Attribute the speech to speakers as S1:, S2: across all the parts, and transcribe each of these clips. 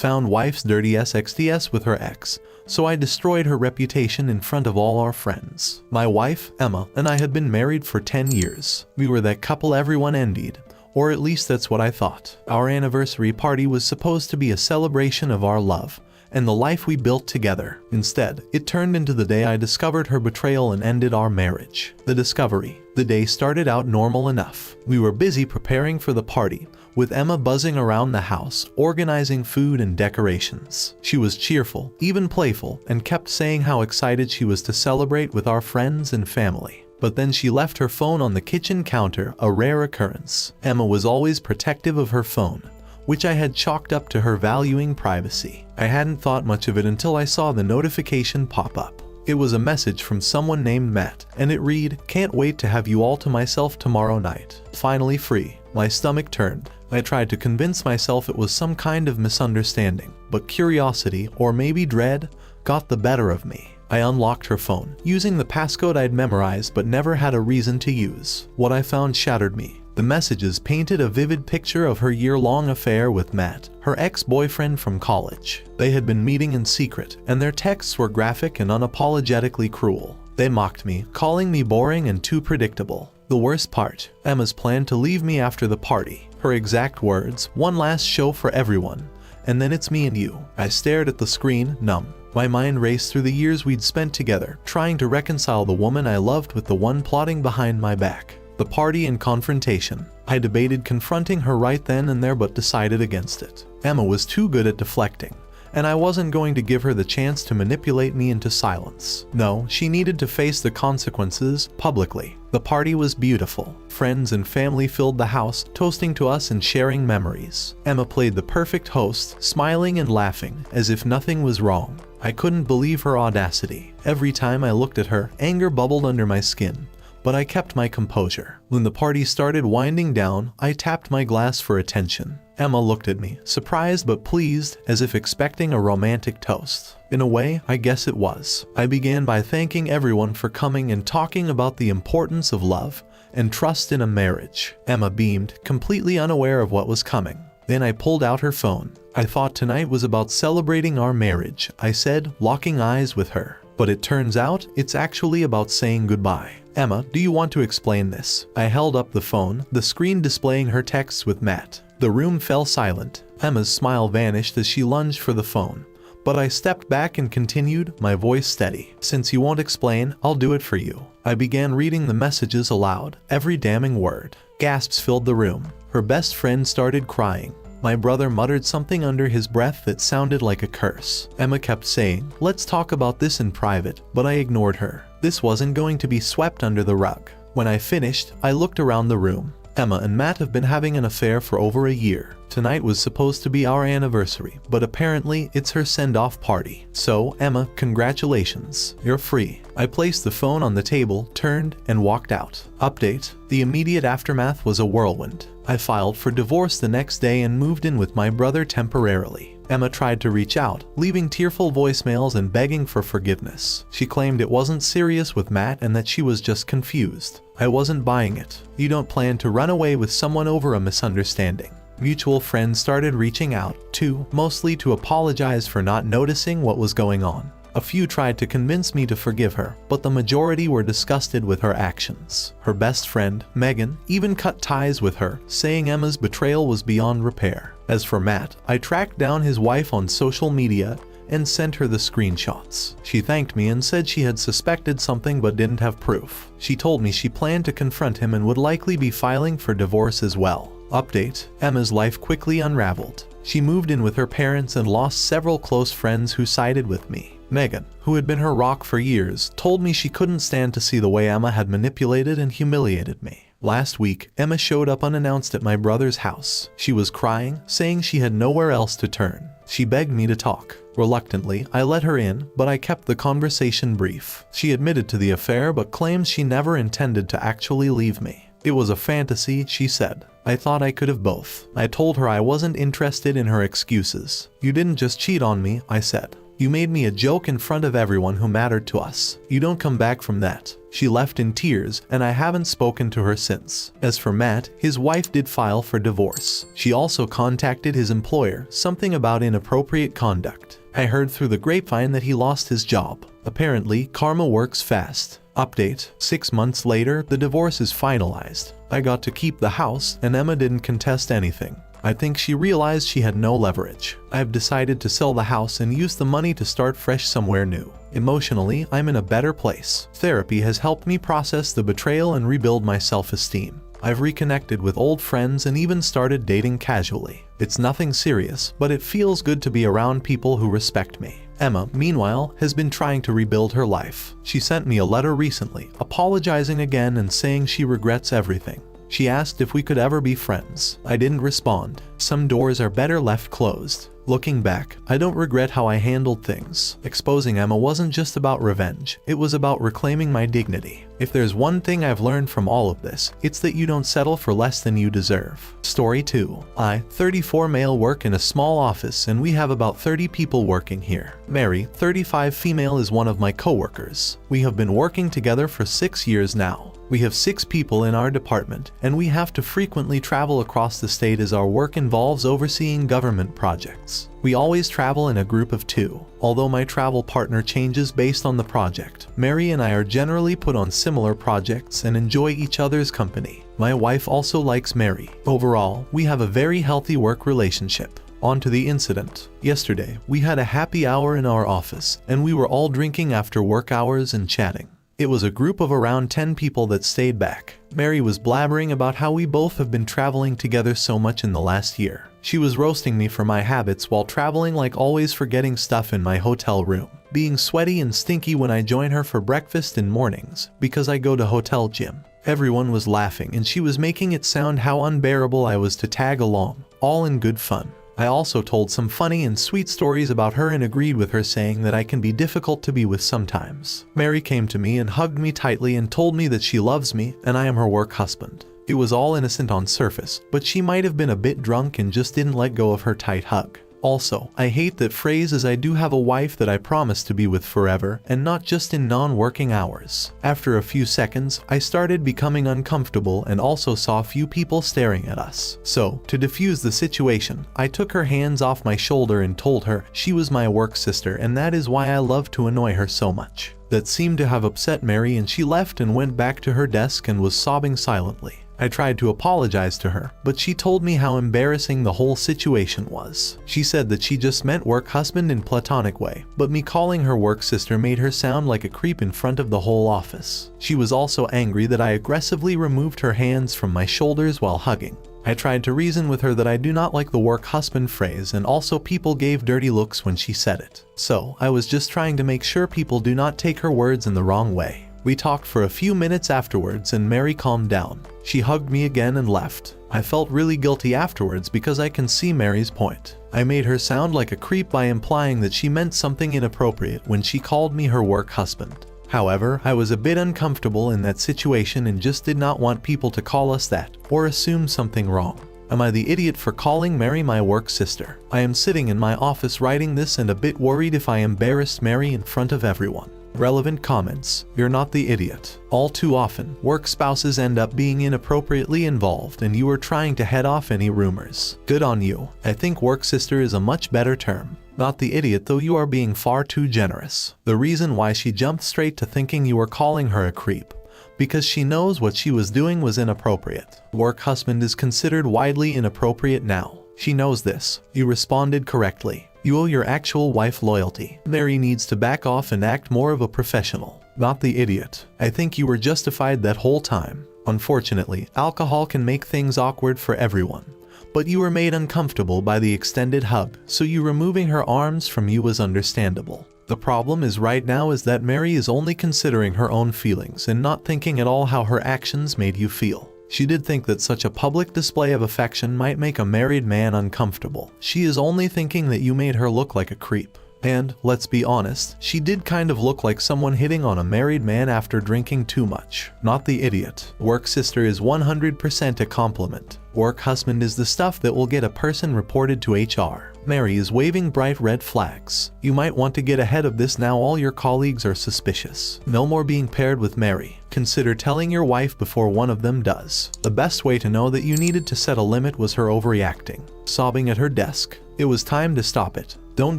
S1: found wife's dirty SXDS with her ex, so I destroyed her reputation in front of all our friends. My wife, Emma, and I had been married for 10 years. We were that couple everyone envied, or at least that's what I thought. Our anniversary party was supposed to be a celebration of our love and the life we built together. Instead, it turned into the day I discovered her betrayal and ended our marriage. The discovery. The day started out normal enough. We were busy preparing for the party, with Emma buzzing around the house, organizing food and decorations. She was cheerful, even playful, and kept saying how excited she was to celebrate with our friends and family. But then she left her phone on the kitchen counter, a rare occurrence. Emma was always protective of her phone, which I had chalked up to her valuing privacy. I hadn't thought much of it until I saw the notification pop up. It was a message from someone named Matt, and it read, "Can't wait to have you all to myself tomorrow night. Finally free." My stomach turned. I tried to convince myself it was some kind of misunderstanding, but curiosity, or maybe dread, got the better of me. I unlocked her phone, using the passcode I'd memorized but never had a reason to use. What I found shattered me. The messages painted a vivid picture of her year-long affair with Matt, her ex-boyfriend from college. They had been meeting in secret, and their texts were graphic and unapologetically cruel. They mocked me, calling me boring and too predictable. The worst part, Emma's plan to leave me after the party. Her exact words, "One last show for everyone, and then it's me and you." I stared at the screen, numb. My mind raced through the years we'd spent together, trying to reconcile the woman I loved with the one plotting behind my back. The party and confrontation. I debated confronting her right then and there but decided against it. Emma was too good at deflecting, and I wasn't going to give her the chance to manipulate me into silence. No, she needed to face the consequences publicly. The party was beautiful. Friends and family filled the house, toasting to us and sharing memories. Emma played the perfect host, smiling and laughing as if nothing was wrong. I couldn't believe her audacity. Every time I looked at her, anger bubbled under my skin. But I kept my composure. When the party started winding down, I tapped my glass for attention. Emma looked at me, surprised but pleased, as if expecting a romantic toast. In a way, I guess it was. I began by thanking everyone for coming and talking about the importance of love and trust in a marriage. Emma beamed, completely unaware of what was coming. Then I pulled out her phone. "I thought tonight was about celebrating our marriage," I said, locking eyes with her. "But it turns out it's actually about saying goodbye." "Emma, do you want to explain this?" I held up the phone, the screen displaying her texts with Matt. The room fell silent. Emma's smile vanished as she lunged for the phone. But I stepped back and continued, my voice steady. "Since you won't explain, I'll do it for you." I began reading the messages aloud, every damning word. Gasps filled the room. Her best friend started crying. My brother muttered something under his breath that sounded like a curse. Emma kept saying, "Let's talk about this in private," but I ignored her. This wasn't going to be swept under the rug. When I finished, I looked around the room. Emma and Matt have been having an affair for over a year. Tonight was supposed to be our anniversary, but apparently it's her send-off party. So, Emma, congratulations. You're free. I placed the phone on the table, turned, and walked out. Update: the immediate aftermath was a whirlwind. I filed for divorce the next day and moved in with my brother temporarily. Emma tried to reach out, leaving tearful voicemails and begging for forgiveness. She claimed it wasn't serious with Matt and that she was just confused. I wasn't buying it. You don't plan to run away with someone over a misunderstanding. Mutual friends started reaching out, too, mostly to apologize for not noticing what was going on. A few tried to convince me to forgive her, but the majority were disgusted with her actions. Her best friend, Megan, even cut ties with her, saying Emma's betrayal was beyond repair. As for Matt, I tracked down his wife on social media and sent her the screenshots. She thanked me and said she had suspected something but didn't have proof. She told me she planned to confront him and would likely be filing for divorce as well. Update: Emma's life quickly unraveled. She moved in with her parents and lost several close friends who sided with me. Megan, who had been her rock for years, told me she couldn't stand to see the way Emma had manipulated and humiliated me. Last week, Emma showed up unannounced at my brother's house. She was crying, saying she had nowhere else to turn. She begged me to talk. Reluctantly, I let her in, but I kept the conversation brief. She admitted to the affair but claims she never intended to actually leave me. It was a fantasy, she said. I thought I could have both. I told her I wasn't interested in her excuses. "You didn't just cheat on me," I said. You made me a joke in front of everyone who mattered to us. You don't come back from that." She left in tears, and I haven't spoken to her since. As for Matt, his wife did file for divorce. She also contacted his employer, something about inappropriate conduct. I heard through the grapevine that he lost his job. Apparently, karma works fast. Update: 6 months later, the divorce is finalized. I got to keep the house, and Emma didn't contest anything. I think she realized she had no leverage. I've decided to sell the house and use the money to start fresh somewhere new. Emotionally, I'm in a better place. Therapy has helped me process the betrayal and rebuild my self-esteem. I've reconnected with old friends and even started dating casually. It's nothing serious, but it feels good to be around people who respect me. Emma, meanwhile, has been trying to rebuild her life. She sent me a letter recently, apologizing again and saying she regrets everything. She asked if we could ever be friends. I didn't respond. Some doors are better left closed. Looking back, I don't regret how I handled things. Exposing Emma wasn't just about revenge, it was about reclaiming my dignity. If there's one thing I've learned from all of this, it's that you don't settle for less than you deserve. Story 2. I, 34 male, work in a small office and we have about 30 people working here. Mary, 35 female, is one of my coworkers. We have been working together for 6 years now. We have 6 people in our department, and we have to frequently travel across the state as our work involves overseeing government projects. We always travel in a group of 2. Although my travel partner changes based on the project, Mary and I are generally put on similar projects and enjoy each other's company. My wife also likes Mary. Overall, we have a very healthy work relationship. On to the incident. Yesterday, we had a happy hour in our office, and we were all drinking after work hours and chatting. It was a group of around 10 people that stayed back. Mary was blabbering about how we both have been traveling together so much in the last year. She was roasting me for my habits while traveling, like always forgetting stuff in my hotel room, being sweaty and stinky when I join her for breakfast in mornings because I go to hotel gym. Everyone was laughing and she was making it sound how unbearable I was to tag along, all in good fun. I also told some funny and sweet stories about her and agreed with her, saying that I can be difficult to be with sometimes. Mary came to me and hugged me tightly and told me that she loves me and I am her work husband. It was all innocent on surface, but she might have been a bit drunk and just didn't let go of her tight hug. Also, I hate that phrase, as I do have a wife that I promise to be with forever and not just in non-working hours. After a few seconds, I started becoming uncomfortable and also saw a few people staring at us. So, to defuse the situation, I took her hands off my shoulder and told her she was my work sister and that is why I love to annoy her so much. That seemed to have upset Mary and she left and went back to her desk and was sobbing silently. I tried to apologize to her, but she told me how embarrassing the whole situation was. She said that she just meant work husband in platonic way, but me calling her work sister made her sound like a creep in front of the whole office. She was also angry that I aggressively removed her hands from my shoulders while hugging. I tried to reason with her that I do not like the work husband phrase, and also people gave dirty looks when she said it. So, I was just trying to make sure people do not take her words in the wrong way. We talked for a few minutes afterwards and Mary calmed down. She hugged me again and left. I felt really guilty afterwards because I can see Mary's point. I made her sound like a creep by implying that she meant something inappropriate when she called me her work husband. However, I was a bit uncomfortable in that situation and just did not want people to call us that or assume something wrong. Am I the idiot for calling Mary my work sister? I am sitting in my office writing this and a bit worried if I embarrassed Mary in front of everyone. Relevant comments. You're not the idiot. All too often, work spouses end up being inappropriately involved and you are trying to head off any rumors. Good on you. I think work sister is a much better term. Not the idiot though, you are being far too generous. The reason why she jumped straight to thinking you were calling her a creep, because she knows what she was doing was inappropriate. Work husband is considered widely inappropriate now. She knows this. You responded correctly. You owe your actual wife loyalty. Mary needs to back off and act more of a professional. Not the idiot. I think you were justified that whole time. Unfortunately, alcohol can make things awkward for everyone. But you were made uncomfortable by the extended hug, so you removing her arms from you was understandable. The problem is right now is that Mary is only considering her own feelings and not thinking at all how her actions made you feel. She did think that such a public display of affection might make a married man uncomfortable. She is only thinking that you made her look like a creep. And, let's be honest, she did kind of look like someone hitting on a married man after drinking too much. Not the idiot. Work sister is 100% a compliment. Work husband is the stuff that will get a person reported to HR. Mary is waving bright red flags. You might want to get ahead of this now. All your colleagues are suspicious. No more being paired with Mary. Consider telling your wife before one of them does. The best way to know that you needed to set a limit was her overreacting, sobbing at her desk. It was time to stop it. Don't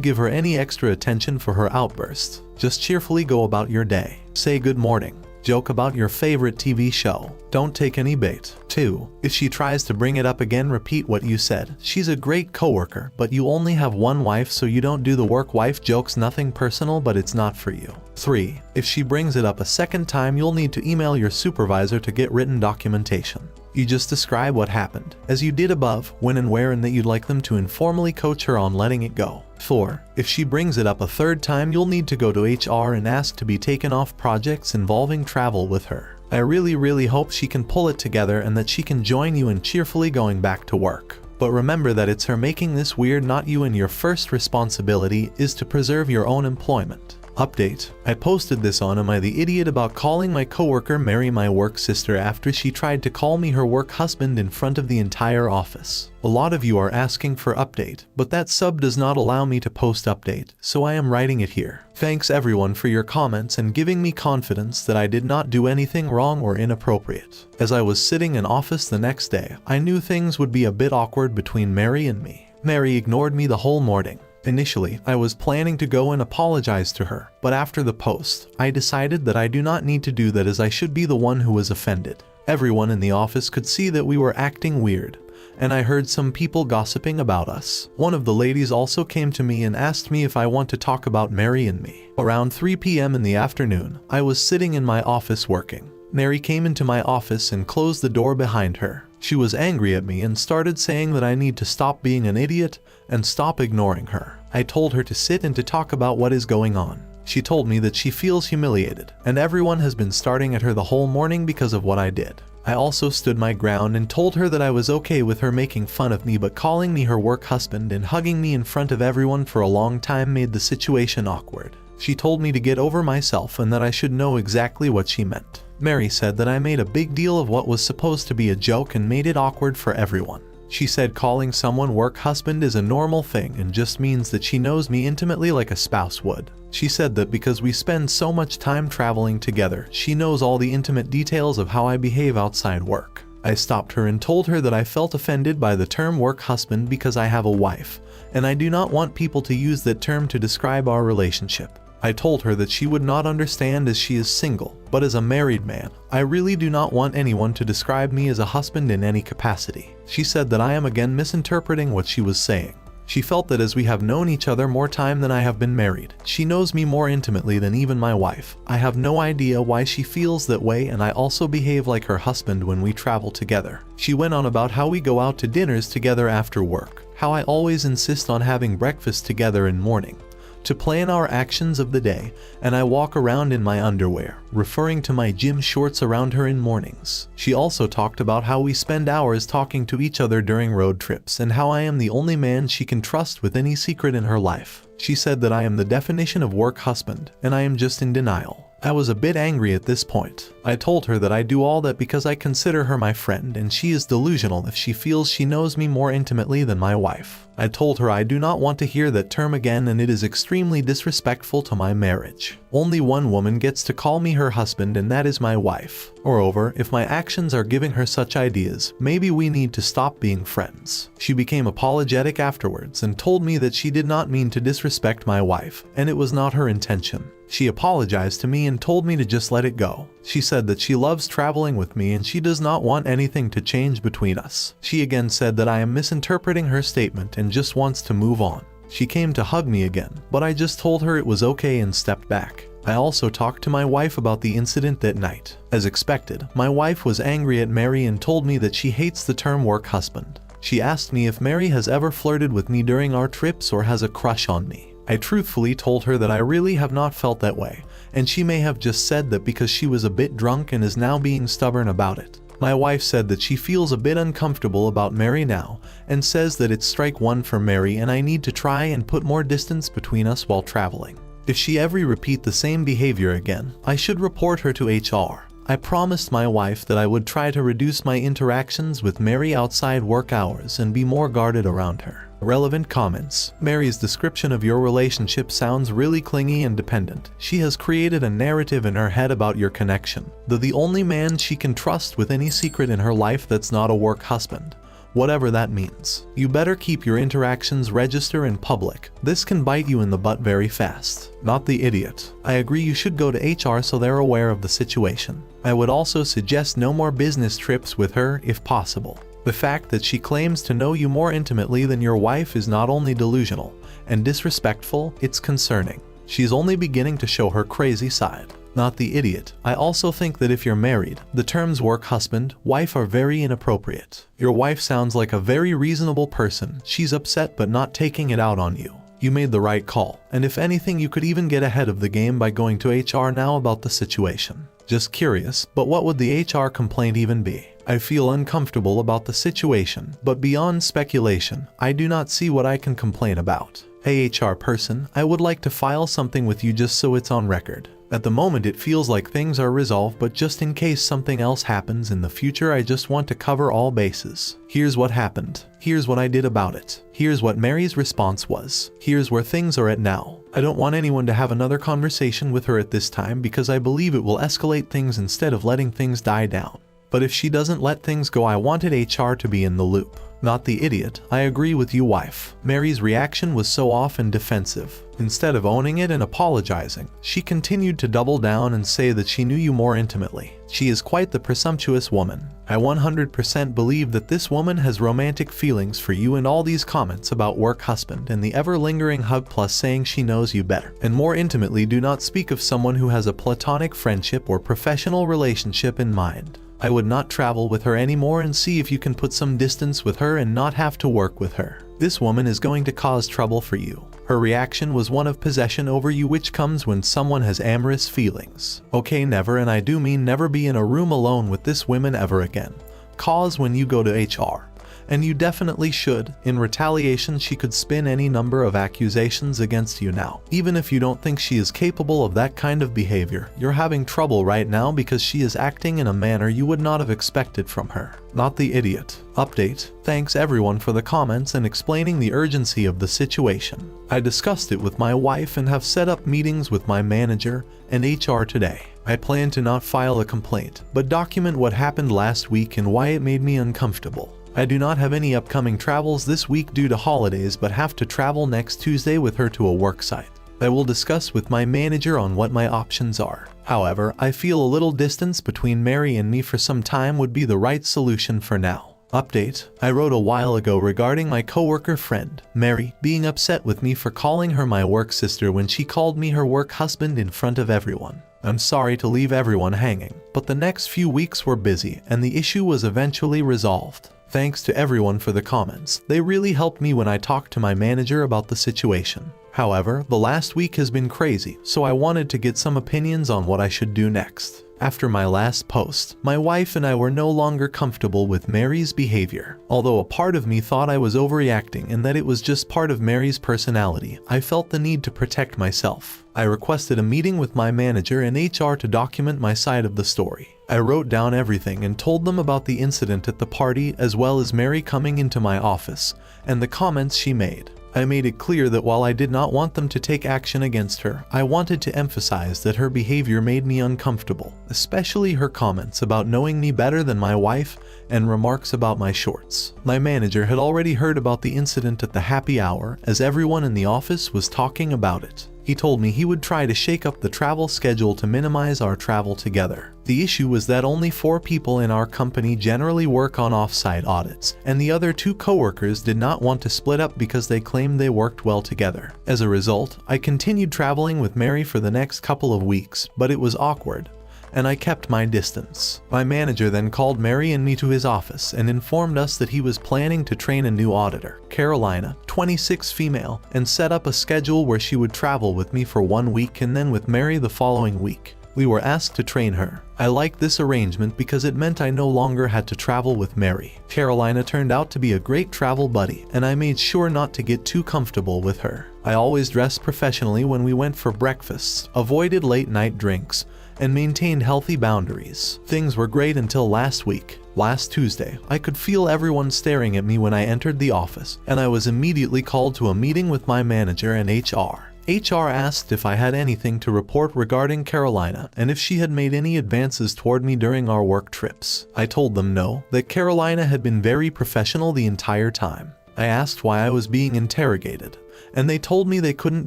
S1: give her any extra attention for her outburst. Just cheerfully go about your day. Say good morning. Joke about your favorite TV show. Don't take any bait. 2. If she tries to bring it up again, repeat what you said. She's a great coworker, but you only have one wife, so you don't do the work wife jokes. Nothing personal, but it's not for you. 3. If she brings it up a second time, you'll need to email your supervisor to get written documentation. You just describe what happened, as you did above, when and where, and that you'd like them to informally coach her on letting it go. 4. If she brings it up a third time, you'll need to go to HR and ask to be taken off projects involving travel with her. I really hope she can pull it together and that she can join you in cheerfully going back to work. But remember that it's her making this weird, not you, and your first responsibility is to preserve your own employment. Update. I posted this on Am I the Idiot about calling my coworker Mary my work sister after she tried to call me her work husband in front of the entire office. A lot of you are asking for update, but that sub does not allow me to post update, so I am writing it here. Thanks everyone for your comments and giving me confidence that I did not do anything wrong or inappropriate. As I was sitting in office the next day, I knew things would be a bit awkward between Mary and me. Mary ignored me the whole morning. Initially, I was planning to go and apologize to her, but after the post, I decided that I do not need to do that, as I should be the one who was offended. Everyone in the office could see that we were acting weird, and I heard some people gossiping about us. One of the ladies also came to me and asked me if I want to talk about Mary and me. Around 3 p.m. in the afternoon, I was sitting in my office working. Mary came into my office and closed the door behind her. She was angry at me and started saying that I need to stop being an idiot and stop ignoring her. I told her to sit and to talk about what is going on. She told me that she feels humiliated, and everyone has been starting at her the whole morning because of what I did. I also stood my ground and told her that I was okay with her making fun of me, but calling me her work husband and hugging me in front of everyone for a long time made the situation awkward. She told me to get over myself and that I should know exactly what she meant. Mary said that I made a big deal of what was supposed to be a joke and made it awkward for everyone. She said calling someone work husband is a normal thing and just means that she knows me intimately like a spouse would. She said that because we spend so much time traveling together, she knows all the intimate details of how I behave outside work. I stopped her and told her that I felt offended by the term work husband because I have a wife, and I do not want people to use that term to describe our relationship. I told her that she would not understand as she is single, but as a married man, I really do not want anyone to describe me as a husband in any capacity. She said that I am again misinterpreting what she was saying. She felt that as we have known each other more time than I have been married, she knows me more intimately than even my wife. I have no idea why she feels that way, and I also behave like her husband when we travel together. She went on about how we go out to dinners together after work, how I always insist on having breakfast together in morning, to plan our actions of the day, and I walk around in my underwear, referring to my gym shorts around her in mornings. She also talked about how we spend hours talking to each other during road trips and how I am the only man she can trust with any secret in her life. She said that I am the definition of work husband, and I am just in denial. I was a bit angry at this point. I told her that I do all that because I consider her my friend, and she is delusional if she feels she knows me more intimately than my wife. I told her I do not want to hear that term again, and it is extremely disrespectful to my marriage. Only one woman gets to call me her husband, and that is my wife. Moreover, if my actions are giving her such ideas, maybe we need to stop being friends. She became apologetic afterwards and told me that she did not mean to disrespect my wife, and it was not her intention. She apologized to me and told me to just let it go. She said that she loves traveling with me and she does not want anything to change between us. She again said that I am misinterpreting her statement and just wants to move on. She came to hug me again, but I just told her it was okay and stepped back. I also talked to my wife about the incident that night. As expected, my wife was angry at Mary and told me that she hates the term work husband. She asked me if Mary has ever flirted with me during our trips or has a crush on me. I truthfully told her that I really have not felt that way, and she may have just said that because she was a bit drunk and is now being stubborn about it. My wife said that she feels a bit uncomfortable about Mary now, and says that it's strike one for Mary and I need to try and put more distance between us while traveling. If she ever repeat the same behavior again, I should report her to HR. I promised my wife that I would try to reduce my interactions with Mary outside work hours and be more guarded around her. Relevant comments. Mary's description of your relationship sounds really clingy and dependent. She has created a narrative in her head about your connection. The only man she can trust with any secret in her life that's not a work husband. Whatever that means. You better keep your interactions register in public. This can bite you in the butt very fast. Not the idiot. I agree you should go to HR so they're aware of the situation. I would also suggest no more business trips with her if possible. The fact that she claims to know you more intimately than your wife is not only delusional and disrespectful, it's concerning. She's only beginning to show her crazy side. Not the idiot. I also think that if you're married, the terms work husband, wife are very inappropriate. Your wife sounds like a very reasonable person. She's upset but not taking it out on you. You made the right call, and if anything you could even get ahead of the game by going to HR now about the situation. Just curious, but what would the HR complaint even be? I feel uncomfortable about the situation, but beyond speculation, I do not see what I can complain about. Hey HR person, I would like to file something with you just so it's on record. At the moment it feels like things are resolved, but just in case something else happens in the future I just want to cover all bases. Here's what happened. Here's what I did about it. Here's what Mary's response was. Here's where things are at now. I don't want anyone to have another conversation with her at this time because I believe it will escalate things instead of letting things die down. But if she doesn't let things go, I wanted HR to be in the loop. Not the idiot. I agree with you, wife. Mary's reaction was so off and defensive. Instead of owning it and apologizing, she continued to double down and say that she knew you more intimately. She is quite the presumptuous woman. I 100% believe that this woman has romantic feelings for you, and all these comments about work husband and the ever-lingering hug plus saying she knows you better and more intimately do not speak of someone who has a platonic friendship or professional relationship in mind. I would not travel with her anymore and see if you can put some distance with her and not have to work with her. This woman is going to cause trouble for you. Her reaction was one of possession over you, which comes when someone has amorous feelings. Okay, never, and I do mean never, be in a room alone with this woman ever again. Cause when you go to HR. And you definitely should. In retaliation, she could spin any number of accusations against you now. Even if you don't think she is capable of that kind of behavior, you're having trouble right now because she is acting in a manner you would not have expected from her. Not the idiot. Update. Thanks everyone for the comments and explaining the urgency of the situation. I discussed it with my wife and have set up meetings with my manager and HR today. I plan to not file a complaint, but document what happened last week and why it made me uncomfortable. I do not have any upcoming travels this week due to holidays, but have to travel next Tuesday with her to a work site. I will discuss with my manager on what my options are. However, I feel a little distance between Mary and me for some time would be the right solution for now. Update. I wrote a while ago regarding my coworker friend, Mary, being upset with me for calling her my work sister when she called me her work husband in front of everyone. I'm sorry to leave everyone hanging, but the next few weeks were busy and the issue was eventually resolved. Thanks to everyone for the comments. They really helped me when I talked to my manager about the situation. However, the last week has been crazy, so I wanted to get some opinions on what I should do next. After my last post, my wife and I were no longer comfortable with Mary's behavior. Although a part of me thought I was overreacting and that it was just part of Mary's personality, I felt the need to protect myself. I requested a meeting with my manager and HR to document my side of the story. I wrote down everything and told them about the incident at the party as well as Mary coming into my office and the comments she made. I made it clear that while I did not want them to take action against her, I wanted to emphasize that her behavior made me uncomfortable, especially her comments about knowing me better than my wife and remarks about my shorts. My manager had already heard about the incident at the happy hour as everyone in the office was talking about it. He told me he would try to shake up the travel schedule to minimize our travel together. The issue was that only 4 people in our company generally work on off-site audits, and the other 2 coworkers did not want to split up because they claimed they worked well together. As a result, I continued traveling with Mary for the next couple of weeks, but it was awkward, and I kept my distance. My manager then called Mary and me to his office and informed us that he was planning to train a new auditor, Carolina, 26 female, and set up a schedule where she would travel with me for 1 week and then with Mary the following week. We were asked to train her. I liked this arrangement because it meant I no longer had to travel with Mary. Carolina turned out to be a great travel buddy, and I made sure not to get too comfortable with her. I always dressed professionally when we went for breakfasts, avoided late night drinks, and maintained healthy boundaries. Things were great until last week. Last Tuesday, I could feel everyone staring at me when I entered the office, and I was immediately called to a meeting with my manager and HR. HR asked if I had anything to report regarding Carolina and if she had made any advances toward me during our work trips. I told them no, that Carolina had been very professional the entire time. I asked why I was being interrogated, and they told me they couldn't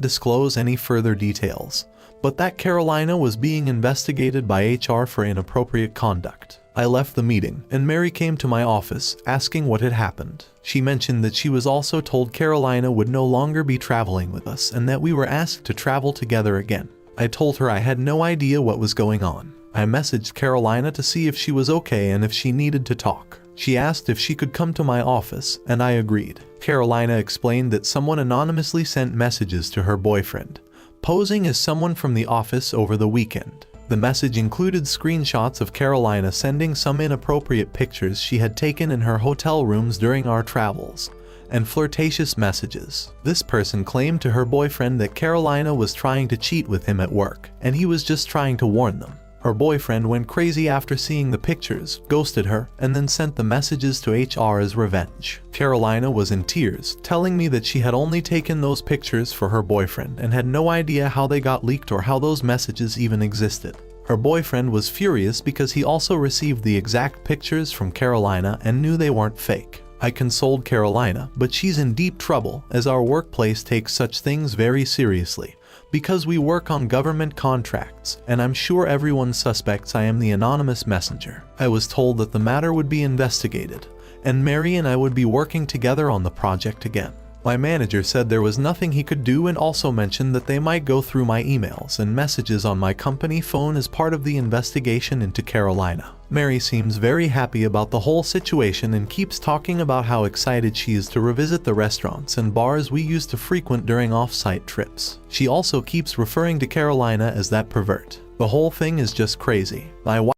S1: disclose any further details, but that Carolina was being investigated by HR for inappropriate conduct. I left the meeting, and Mary came to my office asking what had happened. She mentioned that she was also told Carolina would no longer be traveling with us and that we were asked to travel together again. I told her I had no idea what was going on. I messaged Carolina to see if she was okay and if she needed to talk. She asked if she could come to my office, and I agreed. Carolina explained that someone anonymously sent messages to her boyfriend, posing as someone from the office over the weekend. The message included screenshots of Carolina sending some inappropriate pictures she had taken in her hotel rooms during our travels, and flirtatious messages. This person claimed to her boyfriend that Carolina was trying to cheat with him at work, and he was just trying to warn them. Her boyfriend went crazy after seeing the pictures, ghosted her, and then sent the messages to HR as revenge. Carolina was in tears, telling me that she had only taken those pictures for her boyfriend and had no idea how they got leaked or how those messages even existed. Her boyfriend was furious because he also received the exact pictures from Carolina and knew they weren't fake. I consoled Carolina, but she's in deep trouble as our workplace takes such things very seriously, because we work on government contracts, and I'm sure everyone suspects I am the anonymous messenger. I was told that the matter would be investigated, and Mary and I would be working together on the project again. My manager said there was nothing he could do and also mentioned that they might go through my emails and messages on my company phone as part of the investigation into Carolina. Mary seems very happy about the whole situation and keeps talking about how excited she is to revisit the restaurants and bars we used to frequent during off-site trips. She also keeps referring to Carolina as that pervert. The whole thing is just crazy. My wife,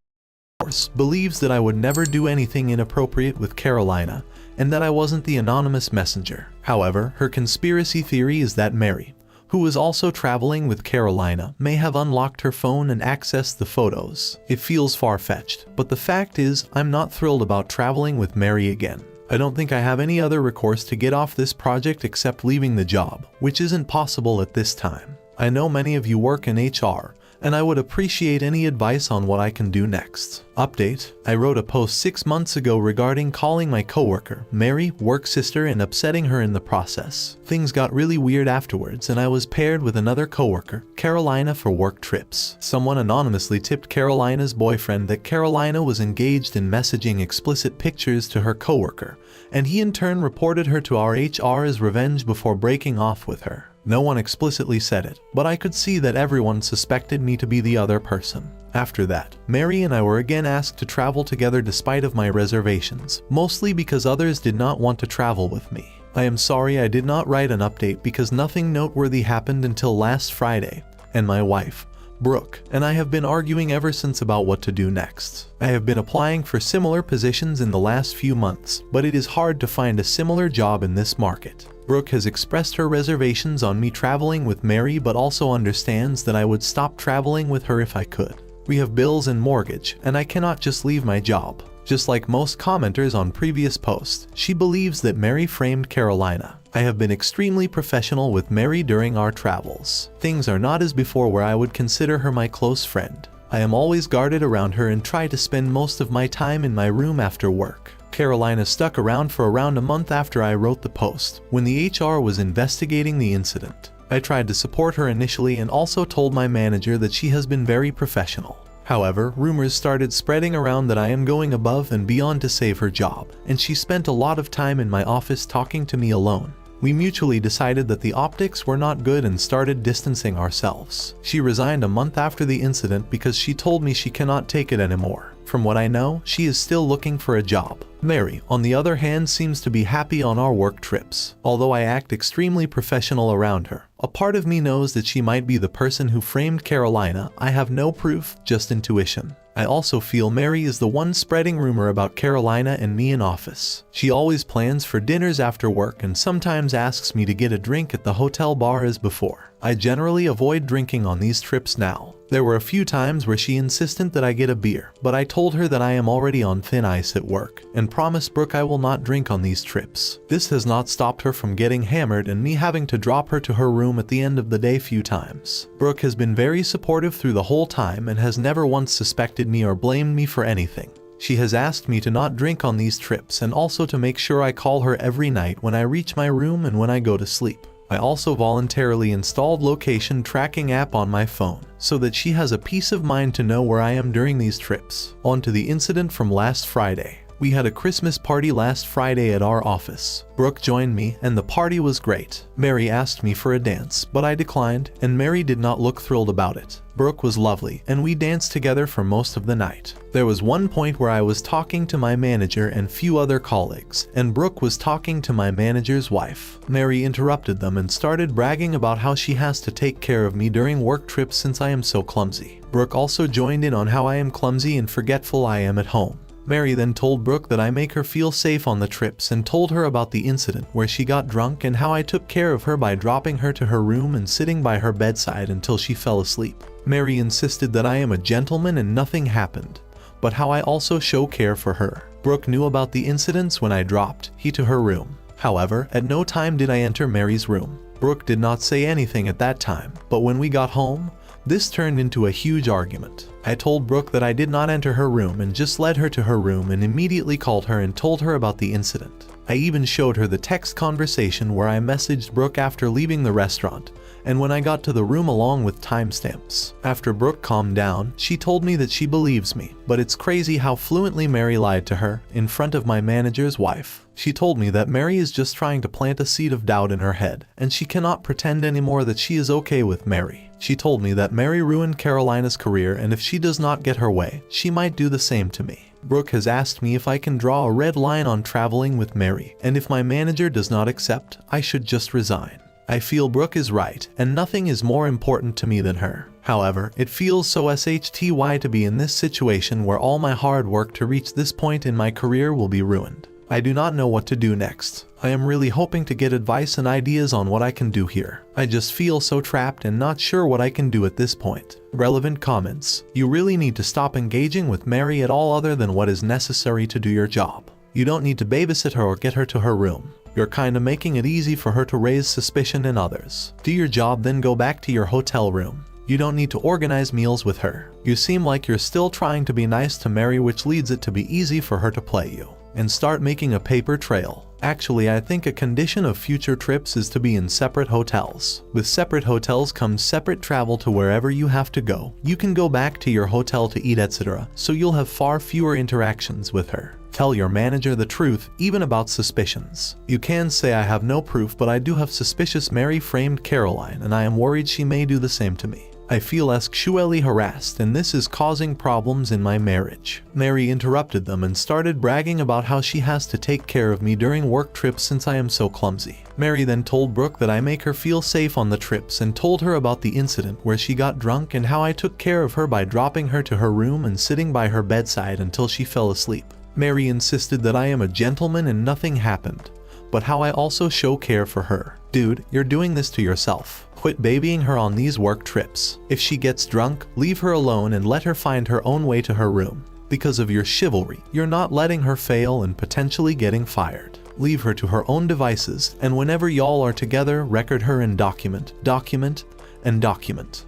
S1: of course, believes that I would never do anything inappropriate with Carolina and that I wasn't the anonymous messenger. However, her conspiracy theory is that Mary, who was also traveling with Carolina, may have unlocked her phone and accessed the photos. It feels far-fetched, but the fact is, I'm not thrilled about traveling with Mary again. I don't think I have any other recourse to get off this project except leaving the job, which isn't possible at this time. I know many of you work in HR, and I would appreciate any advice on what I can do next. Update: I wrote a post 6 months ago regarding calling my coworker, Mary, work sister, and upsetting her in the process. Things got really weird afterwards, and I was paired with another coworker, Carolina, for work trips. Someone anonymously tipped Carolina's boyfriend that Carolina was engaged in messaging explicit pictures to her coworker, and he in turn reported her to our HR as revenge before breaking off with her. No one explicitly said it, but I could see that everyone suspected me to be the other person. After that, Mary and I were again asked to travel together despite of my reservations, mostly because others did not want to travel with me. I am sorry I did not write an update because nothing noteworthy happened until last Friday, and my wife, Brooke, and I have been arguing ever since about what to do next. I have been applying for similar positions in the last few months, but it is hard to find a similar job in this market. Brooke has expressed her reservations on me traveling with Mary but also understands that I would stop traveling with her if I could. We have bills and mortgage, and I cannot just leave my job. Just like most commenters on previous posts, she believes that Mary framed Carolina. I have been extremely professional with Mary during our travels. Things are not as before where I would consider her my close friend. I am always guarded around her and try to spend most of my time in my room after work. Carolina stuck around for around a month after I wrote the post, when the HR was investigating the incident. I tried to support her initially and also told my manager that she has been very professional. However, rumors started spreading around that I am going above and beyond to save her job, and she spent a lot of time in my office talking to me alone. We mutually decided that the optics were not good and started distancing ourselves. She resigned a month after the incident because she told me she cannot take it anymore. From what I know, she is still looking for a job. Mary, on the other hand, seems to be happy on our work trips. Although I act extremely professional around her, a part of me knows that she might be the person who framed Carolina. I have no proof, just intuition. I also feel Mary is the one spreading rumor about Carolina and me in office. She always plans for dinners after work and sometimes asks me to get a drink at the hotel bar as before. I generally avoid drinking on these trips now. There were a few times where she insisted that I get a beer, but I told her that I am already on thin ice at work, and promised Brooke I will not drink on these trips. This has not stopped her from getting hammered and me having to drop her to her room at the end of the day few times. Brooke has been very supportive through the whole time and has never once suspected me or blamed me for anything. She has asked me to not drink on these trips and also to make sure I call her every night when I reach my room and when I go to sleep. I also voluntarily installed location tracking app on my phone so that she has a peace of mind to know where I am during these trips. On to the incident from last Friday. We had a Christmas party last Friday at our office. Brooke joined me and the party was great. Mary asked me for a dance, but I declined, and Mary did not look thrilled about it. Brooke was lovely and we danced together for most of the night. There was one point where I was talking to my manager and few other colleagues, and Brooke was talking to my manager's wife. Mary interrupted them and started bragging about how she has to take care of me during work trips since I am so clumsy. Brooke also joined in on how I am clumsy and forgetful I am at home. Mary then told Brooke that I make her feel safe on the trips and told her about the incident where she got drunk and how I took care of her by dropping her to her room and sitting by her bedside until she fell asleep. Mary insisted that I am a gentleman and nothing happened, but how I also show care for her. Brooke knew about the incidents when I dropped he to her room. However, at no time did I enter Mary's room. Brooke did not say anything at that time, but when we got home, this turned into a huge argument. I told Brooke that I did not enter her room and just led her to her room and immediately called her and told her about the incident. I even showed her the text conversation where I messaged Brooke after leaving the restaurant and when I got to the room along with timestamps. After Brooke calmed down, she told me that she believes me, but it's crazy how fluently Mary lied to her in front of my manager's wife. She told me that Mary is just trying to plant a seed of doubt in her head, and she cannot pretend anymore that she is okay with Mary. She told me that Mary ruined Carolina's career, and if she does not get her way, she might do the same to me. Brooke has asked me if I can draw a red line on traveling with Mary, and if my manager does not accept, I should just resign. I feel Brooke is right, and nothing is more important to me than her. However, it feels so shty to be in this situation where all my hard work to reach this point in my career will be ruined. I do not know what to do next. I am really hoping to get advice and ideas on what I can do here. I just feel so trapped and not sure what I can do at this point. Relevant comments. You really need to stop engaging with Mary at all other than what is necessary to do your job. You don't need to babysit her or get her to her room. You're kinda making it easy for her to raise suspicion in others. Do your job, then go back to your hotel room. You don't need to organize meals with her. You seem like you're still trying to be nice to Mary, which leads it to be easy for her to play you. And start making a paper trail. Actually, I think a condition of future trips is to be in separate hotels. With separate hotels comes separate travel to wherever you have to go. You can go back to your hotel to eat, etc., so you'll have far fewer interactions with her. Tell your manager the truth, even about suspicions. You can say I have no proof, but I do have suspicious Mary framed Caroline, and I am worried she may do the same to me. I feel sexually harassed, and this is causing problems in my marriage. Mary interrupted them and started bragging about how she has to take care of me during work trips since I am so clumsy. Mary then told Brooke that I make her feel safe on the trips and told her about the incident where she got drunk and how I took care of her by dropping her to her room and sitting by her bedside until she fell asleep. Mary insisted that I am a gentleman and nothing happened, but how I also show care for her. Dude, you're doing this to yourself. Quit babying her on these work trips. If she gets drunk, leave her alone and let her find her own way to her room. Because of your chivalry, you're not letting her fail and potentially getting fired. Leave her to her own devices, and whenever y'all are together, record her and document.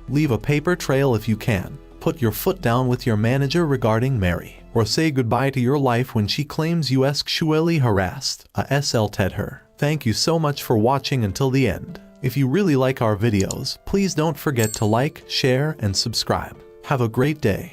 S1: Leave a paper trail if you can. Put your foot down with your manager regarding Mary. Or say goodbye to your life when she claims you sexually harassed. Ted her. Thank you so much for watching until the end. If you really like our videos, please don't forget to like, share, and subscribe. Have a great day.